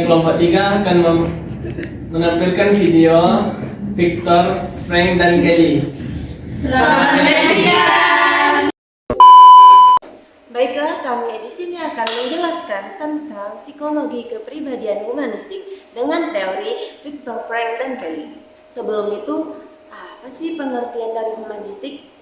kelompok 3 akan menampilkan video Victor, Frank, dan Kelly. Selamat menyaksikan. Baiklah, kami di sini akan menjelaskan tentang psikologi kepribadian humanistik dengan teori Victor, Frank, dan Kelly. Sebelum itu, apa sih pengertian dari humanistik?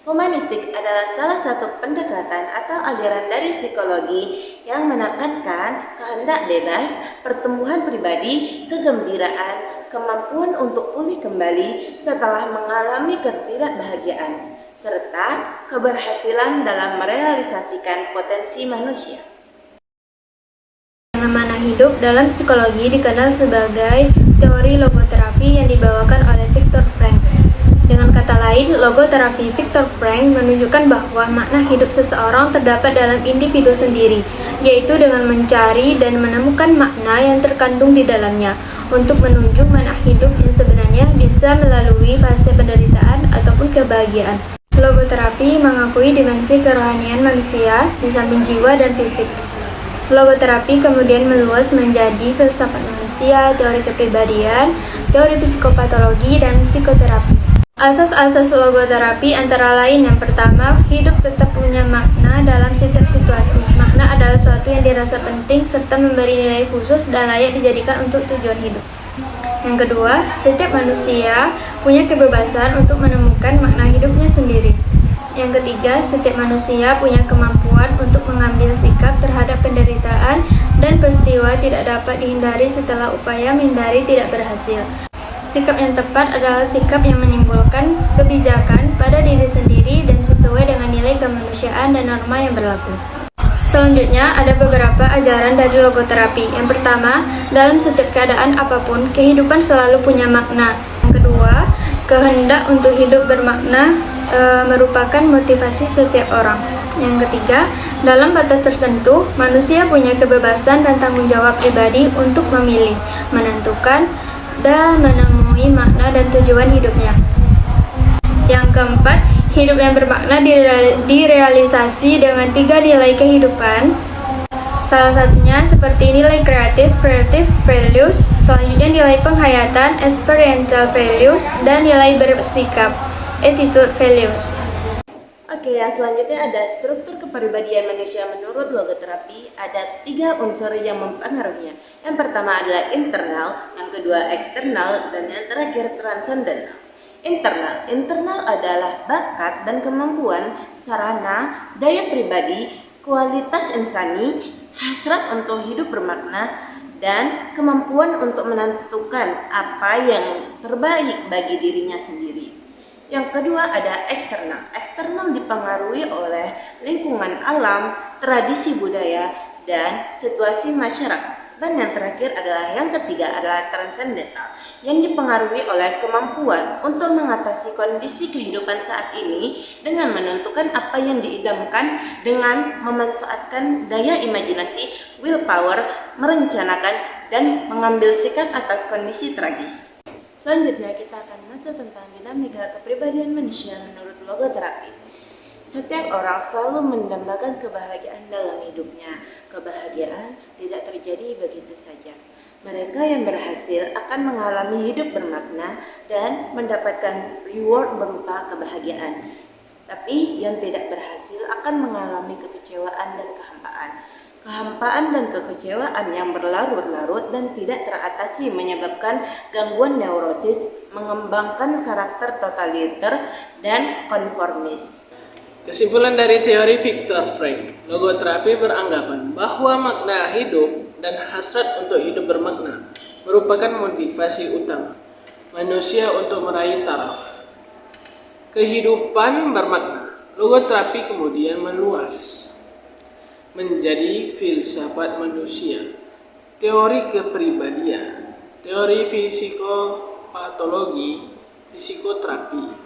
Humanistik adalah salah satu pendekatan atau aliran dari psikologi yang menekankan kehendak bebas, pertumbuhan pribadi, kegembiraan, kemampuan untuk pulih kembali setelah mengalami ketidakbahagiaan, serta keberhasilan dalam merealisasikan potensi manusia. Makna hidup dalam psikologi dikenal sebagai teori logoterapi yang dibawakan oleh Victor Frank. Dengan kata lain, logoterapi Victor Frank menunjukkan bahwa makna hidup seseorang terdapat dalam individu sendiri, yaitu dengan mencari dan menemukan makna yang terkandung di dalamnya. Untuk menuju makna hidup yang sebenarnya bisa melalui fase penderitaan ataupun kebahagiaan. Logoterapi mengakui dimensi kerohanian manusia di samping jiwa dan fisik. Logoterapi kemudian meluas menjadi filsafat manusia, teori kepribadian, teori psikopatologi, dan psikoterapi. Asas-asas logoterapi antara lain yang pertama, hidup tetap punya makna dalam setiap situasi. Makna adalah sesuatu yang dirasa penting serta memberi nilai khusus dan layak dijadikan untuk tujuan hidup. Yang kedua, setiap manusia punya kebebasan untuk menemukan makna hidupnya sendiri. Yang ketiga, setiap manusia punya kemampuan untuk mengambil sikap terhadap penderitaan dan peristiwa tidak dapat dihindari setelah upaya menghindari tidak berhasil. Sikap yang tepat adalah sikap yang menimbulkan kebijakan pada diri sendiri dan sesuai dengan nilai kemanusiaan dan norma yang berlaku. Selanjutnya, ada beberapa ajaran dari logoterapi. Yang pertama, dalam setiap keadaan apapun, kehidupan selalu punya makna. Yang kedua, kehendak untuk hidup bermakna merupakan motivasi setiap orang. Yang ketiga, dalam batas tertentu, manusia punya kebebasan dan tanggung jawab pribadi untuk memilih, menentukan, dan menemui makna dan tujuan hidupnya. Yang keempat, hidup yang bermakna direalisasi dengan 3 nilai kehidupan. Salah satunya seperti nilai kreatif, creative values, selanjutnya nilai penghayatan, experiential values, dan nilai bersikap, attitude values. Oke, yang selanjutnya ada struktur kepribadian manusia menurut logoterapi. Ada 3 unsur yang mempengaruhinya. Yang pertama adalah internal, yang kedua eksternal, dan yang terakhir transendental. Internal adalah bakat dan kemampuan, sarana, daya pribadi, kualitas insani, hasrat untuk hidup bermakna, dan kemampuan untuk menentukan apa yang terbaik bagi dirinya sendiri. Yang kedua ada eksternal. Eksternal dipengaruhi oleh lingkungan alam, tradisi budaya, dan situasi masyarakat. Dan yang terakhir adalah yang ketiga adalah transendental, yang dipengaruhi oleh kemampuan untuk mengatasi kondisi kehidupan saat ini dengan menentukan apa yang diidamkan dengan memanfaatkan daya imajinasi, willpower, merencanakan, dan mengambil sikap atas kondisi tragis. Selanjutnya kita akan masuk tentang dinamika kepribadian manusia menurut logoterapi. Setiap orang selalu mendambakan kebahagiaan dalam hidupnya. Kebahagiaan tidak terjadi begitu saja. Mereka yang berhasil akan mengalami hidup bermakna dan mendapatkan reward berupa kebahagiaan. Tapi yang tidak berhasil akan mengalami kekecewaan dan kehampaan. Kehampaan dan kekecewaan yang berlarut-larut dan tidak teratasi menyebabkan gangguan neurosis, mengembangkan karakter totaliter dan konformis. Kesimpulan dari teori Victor Frank, logoterapi beranggapan bahwa makna hidup dan hasrat untuk hidup bermakna merupakan motivasi utama manusia untuk meraih taraf kehidupan bermakna. Logoterapi kemudian meluas menjadi filsafat manusia, teori kepribadian, teori psikopatologi, psikoterapi.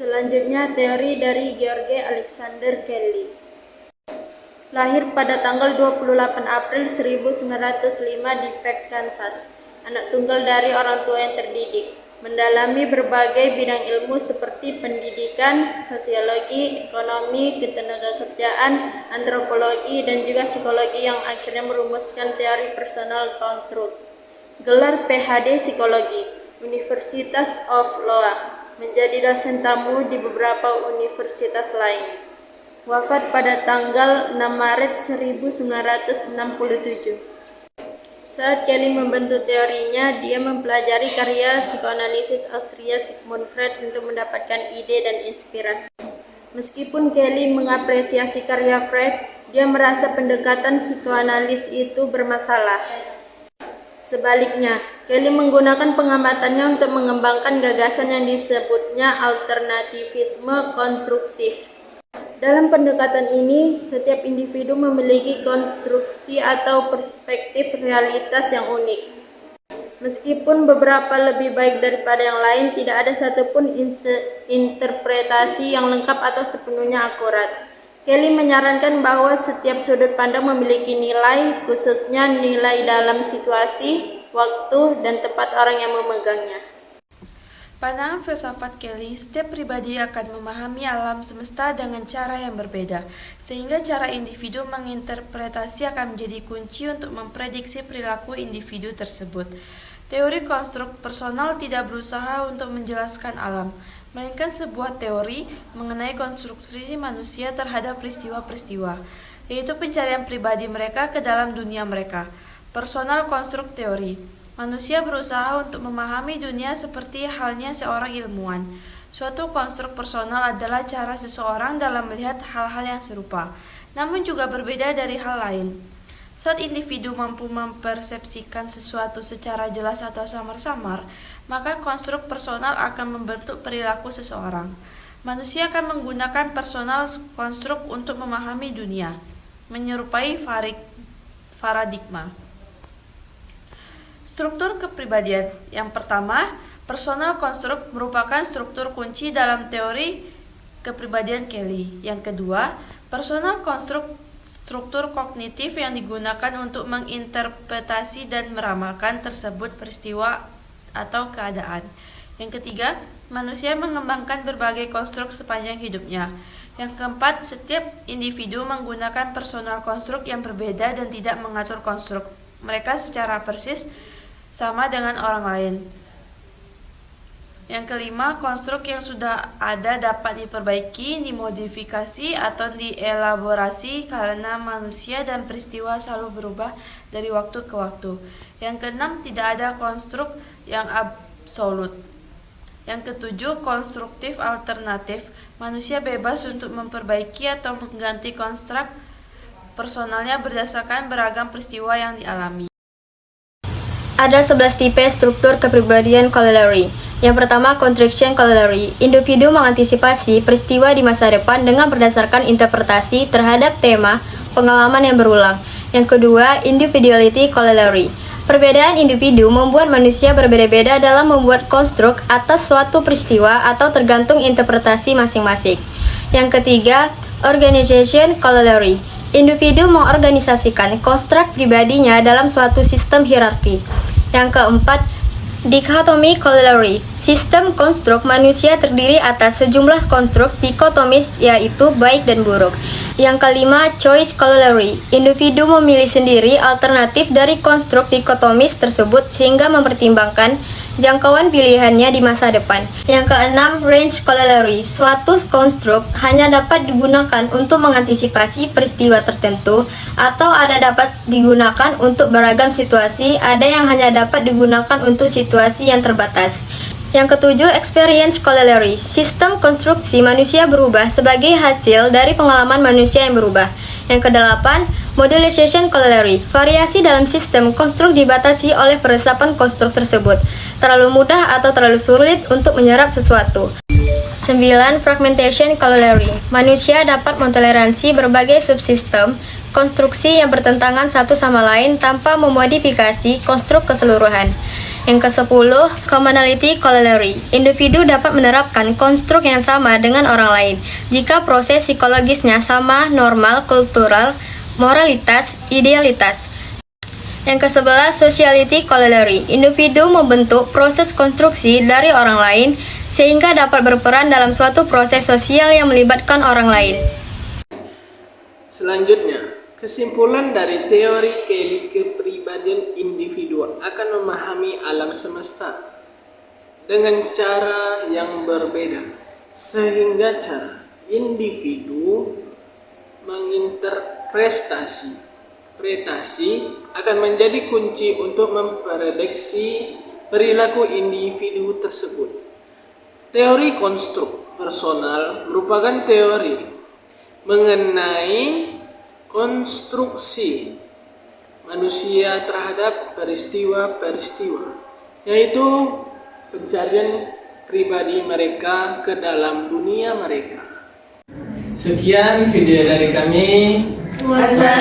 Selanjutnya, teori dari George Alexander Kelly. Lahir pada tanggal 28 April 1905 di Peck, Kansas. Anak tunggal dari orang tua yang terdidik. mendalami berbagai bidang ilmu seperti pendidikan, sosiologi, ekonomi, ketenagakerjaan, antropologi, dan juga psikologi yang akhirnya merumuskan teori personal construct. Gelar PhD Psikologi, Universitas of Loa, menjadi dosen tamu di beberapa universitas lain. Wafat pada tanggal 6 Maret 1967. Saat Kelly membentuk teorinya, dia mempelajari karya psikoanalisis Austria Sigmund Freud untuk mendapatkan ide dan inspirasi. Meskipun Kelly mengapresiasi karya Freud, dia merasa pendekatan psikoanalis itu bermasalah. Sebaliknya, Kelly menggunakan pengamatannya untuk mengembangkan gagasan yang disebutnya alternativisme konstruktif. Dalam pendekatan ini, setiap individu memiliki konstruksi atau perspektif realitas yang unik. Meskipun beberapa lebih baik daripada yang lain, tidak ada satupun interpretasi yang lengkap atau sepenuhnya akurat. Kelly menyarankan bahwa setiap sudut pandang memiliki nilai, khususnya nilai dalam situasi, waktu, dan tempat orang yang memegangnya. Pandangan filsafat Kelly, setiap pribadi akan memahami alam semesta dengan cara yang berbeda, sehingga cara individu menginterpretasi akan menjadi kunci untuk memprediksi perilaku individu tersebut. Teori konstruk personal tidak berusaha untuk menjelaskan alam, melainkan sebuah teori mengenai konstruksi manusia terhadap peristiwa-peristiwa, yaitu pencarian pribadi mereka ke dalam dunia mereka. Personal konstruk teori. Manusia berusaha untuk memahami dunia seperti halnya seorang ilmuwan. Suatu konstruk personal adalah cara seseorang dalam melihat hal-hal yang serupa, namun juga berbeda dari hal lain. Saat individu mampu mempersepsikan sesuatu secara jelas atau samar-samar, maka konstruk personal akan membentuk perilaku seseorang. Manusia akan menggunakan personal konstruk untuk memahami dunia, menyerupai paradigma. Struktur kepribadian. Yang pertama, personal konstruk merupakan struktur kunci dalam teori kepribadian Kelly. Yang kedua, personal konstruk struktur kognitif yang digunakan untuk menginterpretasi dan meramalkan tersebut peristiwa atau keadaan. Yang ketiga, manusia mengembangkan berbagai konstruk sepanjang hidupnya. Yang keempat, setiap individu menggunakan personal konstruk yang berbeda dan tidak mengatur konstruk mereka secara persis sama dengan orang lain. Yang kelima, konstruk yang sudah ada dapat diperbaiki, dimodifikasi, atau dielaborasi karena manusia dan peristiwa selalu berubah dari waktu ke waktu. Yang keenam, tidak ada konstruk yang absolut. Yang ketujuh, konstruktif alternatif. Manusia bebas untuk memperbaiki atau mengganti konstruk personalnya berdasarkan beragam peristiwa yang dialami. Ada 11 tipe struktur kepribadian corollary. Yang pertama, contraction corollary. Individu mengantisipasi peristiwa di masa depan dengan berdasarkan interpretasi terhadap tema pengalaman yang berulang. Yang kedua, individuality corollary. Perbedaan individu membuat manusia berbeda-beda dalam membuat konstruk atas suatu peristiwa atau tergantung interpretasi masing-masing. Yang ketiga, organization corollary. Individu mengorganisasikan konstruk pribadinya dalam suatu sistem hierarki. Yang keempat, dichotomy corollary. Sistem konstruk manusia terdiri atas sejumlah konstruk dikotomis, yaitu baik dan buruk. Yang kelima, choice corollary. Individu memilih sendiri alternatif dari konstruk dikotomis tersebut sehingga mempertimbangkan jangkauan pilihannya di masa depan. Yang keenam, range corollary. Suatu konstruk hanya dapat digunakan untuk mengantisipasi peristiwa tertentu atau ada dapat digunakan untuk beragam situasi, ada yang hanya dapat digunakan untuk situasi yang terbatas. Yang ketujuh, experience corollary. Sistem konstruksi manusia berubah sebagai hasil dari pengalaman manusia yang berubah. Yang kedelapan, modularization corollary. Variasi dalam sistem konstruk dibatasi oleh peresapan konstruk tersebut. Terlalu mudah atau terlalu sulit untuk menyerap sesuatu. 9. Fragmentation corollary. Manusia dapat mentoleransi berbagai subsistem konstruksi yang bertentangan satu sama lain tanpa memodifikasi konstruk keseluruhan. Yang ke-10, commonality corollary. Individu dapat menerapkan konstruk yang sama dengan orang lain jika proses psikologisnya sama, normal, kultural, moralitas, idealitas. Yang ke-11, sociality corollary. Individu membentuk proses konstruksi dari orang lain sehingga dapat berperan dalam suatu proses sosial yang melibatkan orang lain. Selanjutnya, kesimpulan dari teori Kelly kepribadian individu akan memahami alam semesta dengan cara yang berbeda, sehingga cara individu menginterpretasi akan menjadi kunci untuk memprediksi perilaku individu tersebut. Teori konstruk personal merupakan teori mengenai konstruksi manusia terhadap peristiwa-peristiwa, yaitu pencarian pribadi mereka ke dalam dunia mereka. Sekian video dari kami. Wassalamualaikum